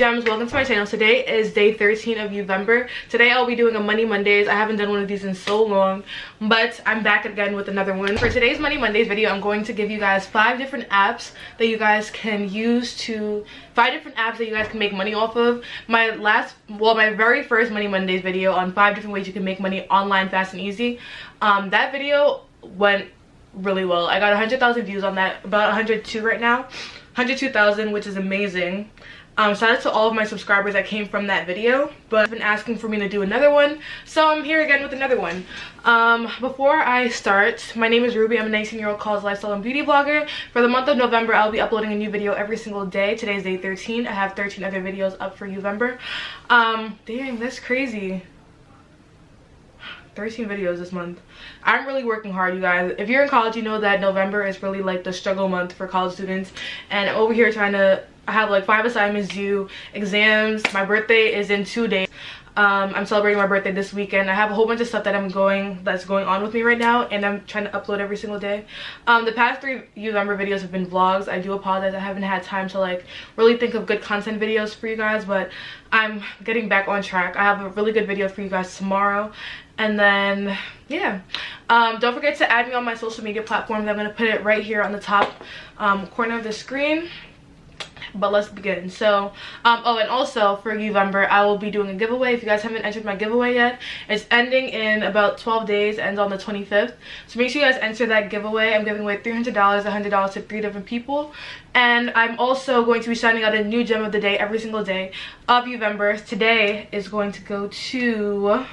Gems, welcome to my channel. Today is day 13 of November. Today I'll be doing a Money Mondays. I haven't done one of these in so long, but I'm back again with another one. For today's Money Mondays video, I'm going to give you guys 5 different apps that you guys can use to 5 different apps that you guys can make money off of. My very first Money Mondays video on 5 different ways you can make money online fast and easy. That video went really well. I got 100,000 views on that, about 102 right now, 102,000, which is amazing. Shout out to all of my subscribers that came from that video, but I've been asking for me to do another one, so I'm here again with another one. Before I start, my name is Ruby. I'm a 19-year-old college lifestyle and beauty blogger. For the month of November, I'll be uploading a new video every single day. Today's day 13. I have 13 other videos up for November. Dang, that's crazy. 13 videos this month. I'm really working hard, you guys. If you're in college, you know that November is really like the struggle month for college students, and I'm over here trying to have like 5 assignments due, exams. My birthday is in 2 days. I'm celebrating my birthday this weekend. I have a whole bunch of stuff that's going on with me right now, and I'm trying to upload every single day. The past 3 November videos have been vlogs. I do apologize, I haven't had time to like really think of good content videos for you guys, but I'm getting back on track. I have a really good video for you guys tomorrow. And then yeah, don't forget to add me on my social media platforms. I'm going to put it right here on the top corner of the screen. But let's begin. So oh, and also for November, I will be doing a giveaway. If you guys haven't entered my giveaway yet, it's ending in about 12 days, ends on the 25th. So make sure you guys enter that giveaway. I'm giving away $300, $100 to 3 different people, and I'm also going to be shouting out a new gem of the day every single day of November. Today is going to go to,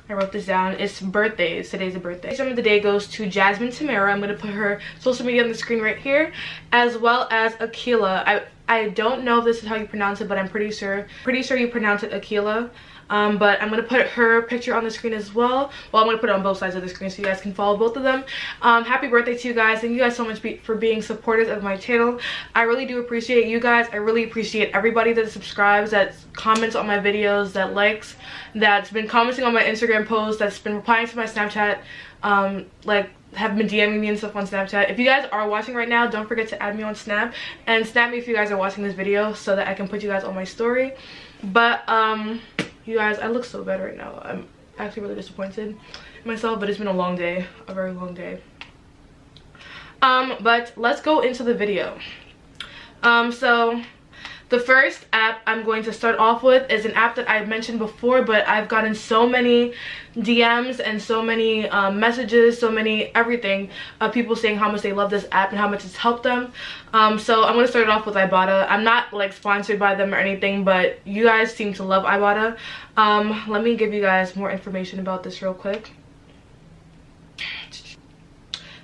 I wrote this down, it's birthdays. Today's a birthday. Gem of the day goes to Jasmine Tamara. I'm going to put her social media on the screen right here, as well as Akila. I don't know if this is how you pronounce it, but I'm pretty sure you pronounce it Akila. But I'm going to put her picture on the screen as well. Well, I'm going to put it on both sides of the screen so you guys can follow both of them. Happy birthday to you guys. Thank you guys so much for being supporters of my channel. I really do appreciate you guys. I really appreciate everybody that subscribes, that comments on my videos, that likes, that's been commenting on my Instagram posts, that's been replying to my Snapchat, like have been DMing me and stuff on Snapchat. If you guys are watching right now, don't forget to add me on Snap, and snap me if you guys are watching this video so that I can put you guys on my story. But you guys, I look so bad right now. I'm actually really disappointed in myself, but it's been a long day, a very long day. But let's go into the video. So the first app I'm going to start off with is an app that I've mentioned before, but I've gotten so many DMs and so many messages, so many everything of people saying how much they love this app and how much it's helped them. So I'm going to start it off with Ibotta. I'm not like sponsored by them or anything, but you guys seem to love Ibotta. Let me give you guys more information about this real quick.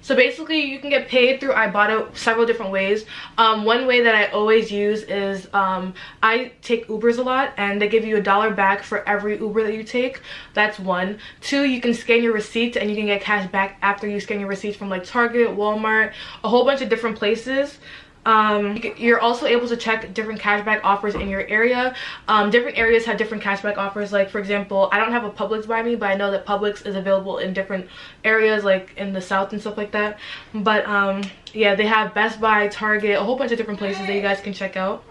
So basically, you can get paid through Ibotta several different ways. One way that I always use is I take Ubers a lot, and they give you $1 back for every Uber that you take. That's 1. 2, you can scan your receipts and you can get cash back after you scan your receipts from like Target, Walmart, a whole bunch of different places. You're also able to check different cashback offers in your area. Different areas have different cashback offers. Like for example, I don't have a Publix by me, but I know that Publix is available in different areas, like in the South and stuff like that. But yeah, they have Best Buy, Target, a whole bunch of different places that you guys can check out.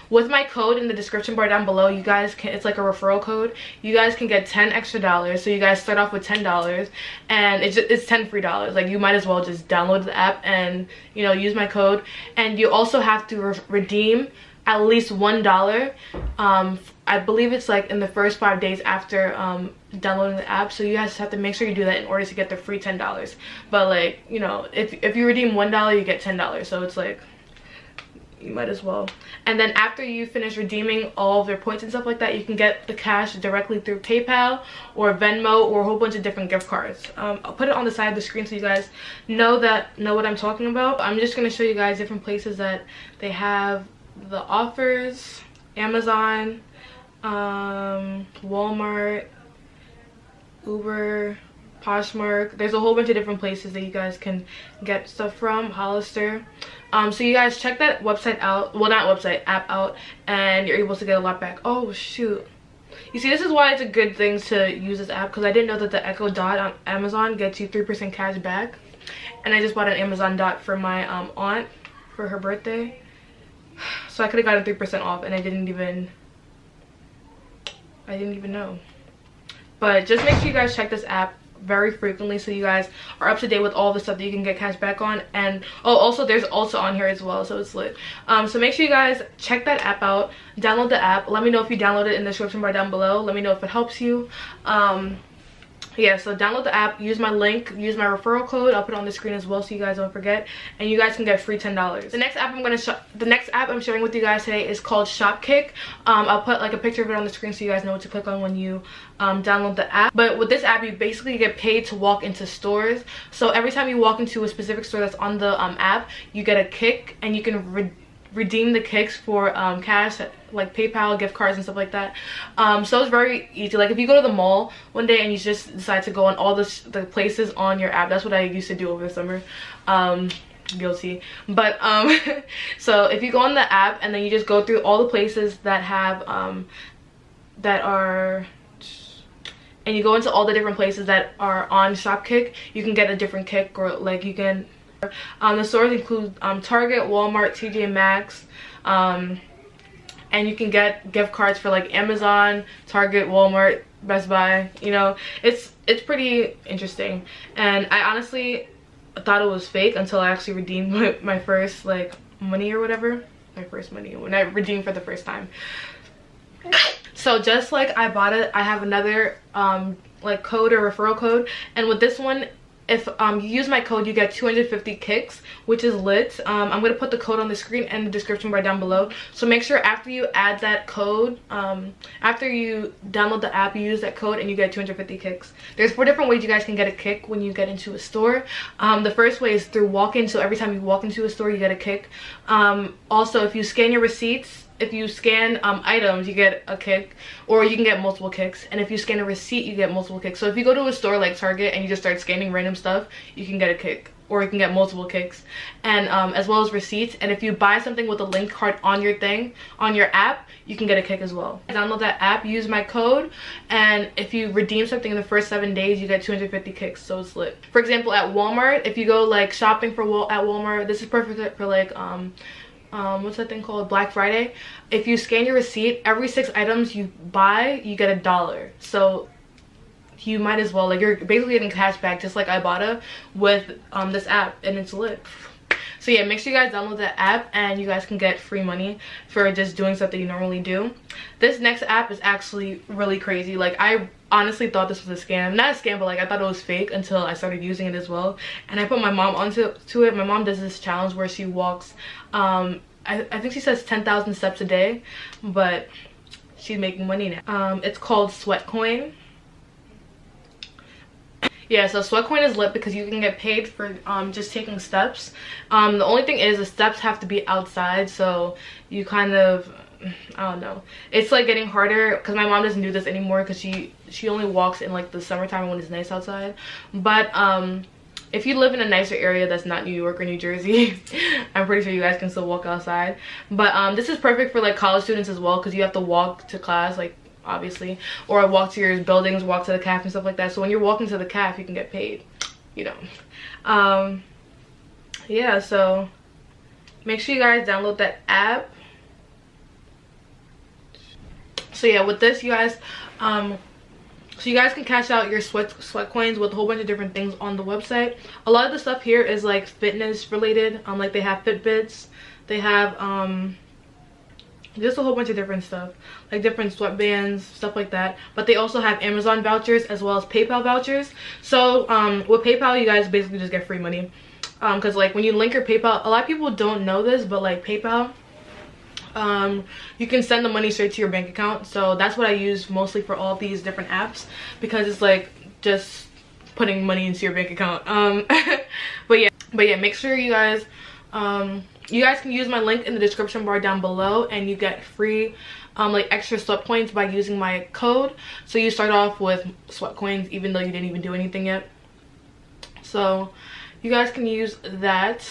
With my code in the description bar down below, you guys can, it's like a referral code, you guys can get $10 extra. So you guys start off with $10, and it's 10 free dollars. Like, you might as well just download the app and, you know, use my code. And you also have to redeem at least $1. I believe it's like in the first 5 days after downloading the app. So you guys have to make sure you do that in order to get the free $10. But like, you know, if you redeem $1, you get $10. So it's like, you might as well. And then after you finish redeeming all of their points and stuff like that, you can get the cash directly through PayPal or Venmo or a whole bunch of different gift cards. I'll put it on the side of the screen so you guys know what I'm talking about. I'm just going to show you guys different places that they have the offers. Amazon, Walmart, Uber, Poshmark. There's a whole bunch of different places that you guys can get stuff from. Hollister. So you guys check that website out, well, not website, app out, and you're able to get a lot back. Oh shoot, you see, this is why it's a good thing to use this app, because I didn't know that the Echo Dot on Amazon gets you 3% cash back, and I just bought an Amazon Dot for my aunt for her birthday. So So I could have gotten 3% off, and I didn't even know. But just make sure you guys check this app very frequently so you guys are up to date with all the stuff that you can get cash back on. And oh, also there's also on here as well, so it's lit. So make sure you guys check that app out, download the app. Let me know if you download it in the description bar down below. Let me know if it helps you. Yeah, so download the app, use my link, use my referral code. I'll put it on the screen as well so you guys don't forget, and you guys can get free $10. The next app I'm sharing with you guys today is called Shopkick. I'll put like a picture of it on the screen so you guys know what to click on when you download the app. But with this app, you basically get paid to walk into stores. So every time you walk into a specific store that's on the app, you get a kick, and you can redeem the kicks for cash, like PayPal, gift cards, and stuff like that. So it's very easy. Like if you go to the mall one day and you just decide to go on all the places on your app, that's what I used to do over the summer. Guilty. But so if you go on the app and then you just go through all the places that have and you go into all the different places that are on Shopkick, you can get a different kick, or like you can the stores include Target, Walmart, TJ Maxx, and you can get gift cards for like Amazon, Target, Walmart, Best Buy. You know, it's pretty interesting, and I honestly thought it was fake until I actually redeemed my first like money or whatever. My first money when I redeemed for the first time. So just like I bought it, I have another like code or referral code, and with this one, if you use my code, you get 250 kicks, which is lit. I'm going to put the code on the screen and the description bar down below. So make sure after you add that code, after you download the app, you use that code and you get 250 kicks. There's 4 different ways you guys can get a kick when you get into a store. The first way is through walk-in. So every time you walk into a store, you get a kick. Also, if you scan your receipts, if you scan items, you get a kick, or you can get multiple kicks. And if you scan a receipt, you get multiple kicks. So if you go to a store like Target and you just start scanning random stuff, you can get a kick, or you can get multiple kicks, and as well as receipts. And if you buy something with a link card on your thing, on your app, you can get a kick as well. Download that app, use my code, and if you redeem something in the first 7 days, you get 250 kicks. So it's lit. For example, at Walmart, if you go like shopping for at Walmart, this is perfect for like what's that thing called, Black Friday. If you scan your receipt, every 6 items you buy, you get $1. So you might as well, like, you're basically getting cash back just like Ibotta with this app, and it's lit. So yeah, make sure you guys download that app and you guys can get free money for just doing stuff that you normally do. This next app is actually really crazy. Like, I honestly thought this was a scam. Not a scam, but like I thought it was fake until I started using it as well. And I put my mom onto it. My mom does this challenge where she walks, I think she says 10,000 steps a day, but she's making money now. It's called Sweatcoin. Yeah, so Sweatcoin is lit because you can get paid for just taking steps. The only thing is the steps have to be outside, so you kind of, I don't know. It's like getting harder because my mom doesn't do this anymore because she only walks in like the summertime when it's nice outside. But if you live in a nicer area that's not New York or New Jersey, I'm pretty sure you guys can still walk outside. But this is perfect for like college students as well because you have to walk to class, like, obviously, or walk to your buildings, walk to the cafe and stuff like that. So when you're walking to the cafe, you can get paid, you know. Yeah, so make sure you guys download that app. So yeah, with this, you guys so you guys can cash out your sweat coins with a whole bunch of different things on the website. A lot of the stuff here is like fitness related. Like they have Fitbits, they have just a whole bunch of different stuff, like different sweatbands, stuff like that. But they also have Amazon vouchers as well as PayPal vouchers. So with PayPal, you guys basically just get free money, because like when you link your PayPal, a lot of people don't know this, but like PayPal, you can send the money straight to your bank account. So that's what I use mostly for all these different apps, because it's like just putting money into your bank account. But yeah, make sure you guys can use my link in the description bar down below, and you get free like extra sweat points by using my code. So you start off with sweat coins even though you didn't even do anything yet. So you guys can use that.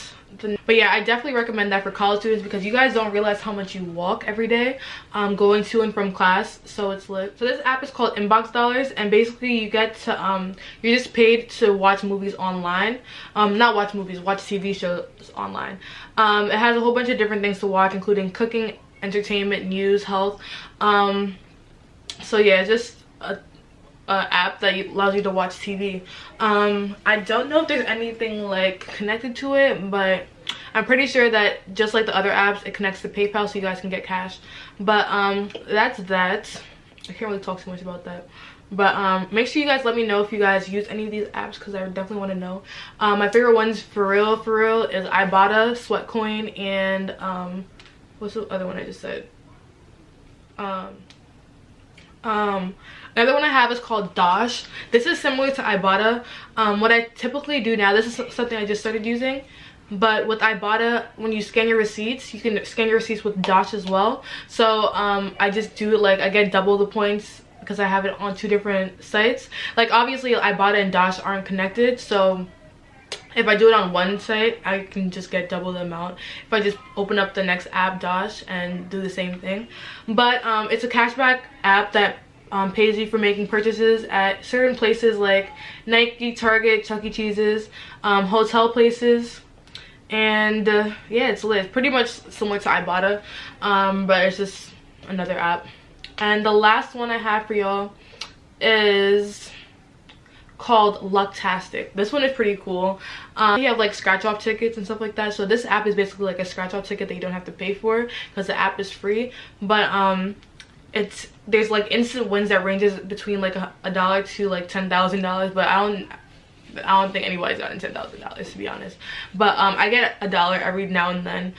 But yeah, I definitely recommend that for college students because you guys don't realize how much you walk every day going to and from class, so it's lit. So this app is called Inbox Dollars, and basically you get to you're just paid to watch movies online. Not watch movies, watch TV shows online. It has a whole bunch of different things to watch, including cooking, entertainment, news, health. So yeah, it's just a app that allows you to watch TV. I don't know if there's anything like connected to it, but I'm pretty sure that just like the other apps, it connects to PayPal so you guys can get cash. But that's that. I can't really talk too much about that. But make sure you guys let me know if you guys use any of these apps because I definitely want to know. My favorite ones for real is Ibotta, Sweatcoin, and what's the other one I just said? Another one I have is called Dosh. This is similar to Ibotta. What I typically do now, this is something I just started using, but with Ibotta, when you scan your receipts, you can scan your receipts with Dosh as well. So I just do it like I get double the points because I have it on 2 different sites. Like obviously Ibotta and Dosh aren't connected, so if I do it on one site, I can just get double the amount if I just open up the next app, Dosh, and do the same thing. But it's a cashback app that pays you for making purchases at certain places like Nike, Target, Chuck E. Cheese's, hotel places, and yeah, it's lit. It's pretty much similar to Ibotta, but it's just another app. And the last one I have for y'all is called Lucktastic. This one is pretty cool. You have like scratch off tickets and stuff like that, so this app is basically like a scratch off ticket that you don't have to pay for because the app is free. But there's like instant wins that ranges between like $1 to like $10,000, but I don't think anybody's gotten $10,000 to be honest. But I get $1 every now and then.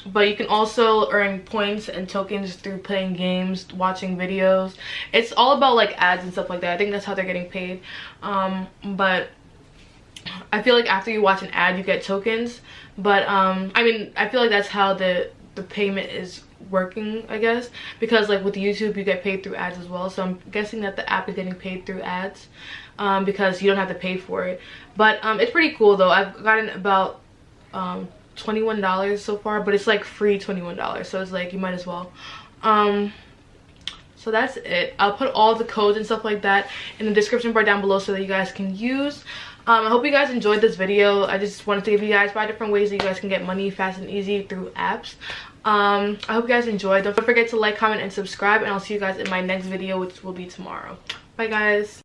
But you can also earn points and tokens through playing games, watching videos. It's all about like ads and stuff like that. I think that's how they're getting paid. But I feel like after you watch an ad you get tokens. But I mean, I feel like that's how the payment is working, I guess, because like with YouTube you get paid through ads as well. So I'm guessing that the app is getting paid through ads because you don't have to pay for it. But it's pretty cool though. I've gotten about $21 so far, but it's like free $21, so it's like you might as well. So that's it. I'll put all the codes and stuff like that in the description bar down below so that you guys can use. I hope you guys enjoyed this video. I just wanted to give you guys 5 different ways that you guys can get money fast and easy through apps. I hope you guys enjoyed. Don't forget to like, comment, and subscribe, and I'll see you guys in my next video, which will be tomorrow. Bye guys.